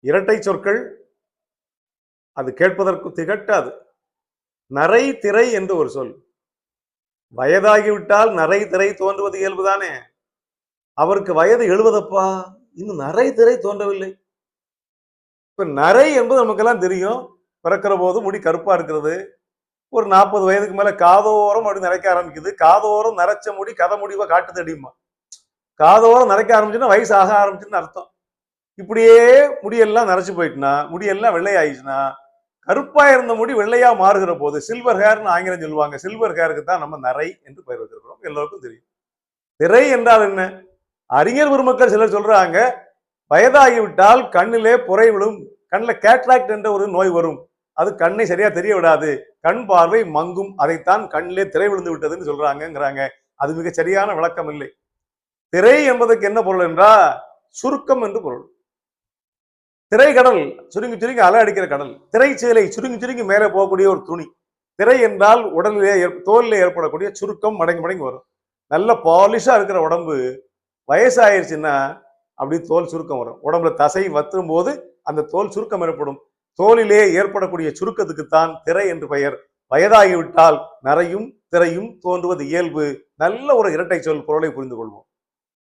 இரட்டை சொற்கள் அது கேட்பதற்கு திகட்டாது. நரை திரை என்று ஒரு சொல். வயதாகிவிட்டால் நரை திரை தோன்றுவது இயல்புதானே. அவருக்கு வயது 70 இன்னும் நரை திரை தோன்றவில்லை. இப்ப நரை என்பது நமக்கெல்லாம் தெரியும். பிறக்கிற போது முடி கருப்பா இருக்கிறது. ஒரு 40 வயதுக்கு மேல காதோரம் அப்படி நரைக்க ஆரம்பிக்குது. காதோரம் நரைச்ச முடி கதை முடிவா காட்டு தெரியுமா. காதோரம் நரைக்க ஆரம்பிச்சுன்னா வயசு ஆக ஆரம்பிச்சுன்னு அர்த்தம். இப்படியே முடியெல்லாம் நரைச்சு போயிட்டுனா, முடியெல்லாம் வெள்ளை ஆயிடுச்சுன்னா, கருப்பா இருந்த முடி வெள்ளையா மாறுகிற போது சில்வர் ஹேர்னு ஆங்கிலம் சொல்லுவாங்க. சில்வர் ஹேருக்கு தான் நம்ம நரை என்று பெயர் வச்சிருக்கிறோம். எல்லோருக்கும் தெரியும். திரை என்றால் என்ன? அறிஞர் பெருமக்கள் சிலர் சொல்றாங்க, வயதாகிவிட்டால் கண்ணிலே புரை விடும், கண்ணில் கேட்ராக்ட் என்ற ஒரு நோய் வரும், அது கண்ணை சரியா தெரிய விடாது, கண் பார்வை மங்கும், அதைத்தான் கண்ணிலே திரை விழுந்து விட்டதுன்னு சொல்றாங்கிறாங்க. அது மிக சரியான விளக்கம் இல்லை. திரை என்பதற்கு என்ன பொருள் என்றால் சுருக்கம் என்று பொருள். திரைக்கடல் சுருங்கி சுருங்கி அலை அடிக்கிற கடல். திரைச்சீலை சுருங்கி சுருங்கி மேலே போகக்கூடிய ஒரு துணி. திரை என்றால் உடலிலே தோலிலே ஏற்படக்கூடிய சுருக்கம் மடங்கி மடங்கி வரும். நல்ல பாலிஷா இருக்கிற உடம்பு வயசாயிருச்சுன்னா அப்படி தோல் சுருக்கம் வரும். உடம்புல தசை வற்றும் போது அந்த தோல் சுருக்கம் ஏற்படும். தோலிலே ஏற்படக்கூடிய சுருக்கத்துக்குத்தான் திரை என்று பெயர். வயதாகிவிட்டால் நரையும் திரையும் தோன்றுவது இயல்பு. நல்ல ஒரு இரட்டை சொல் பொருளை புரிந்து கொள்வோம்.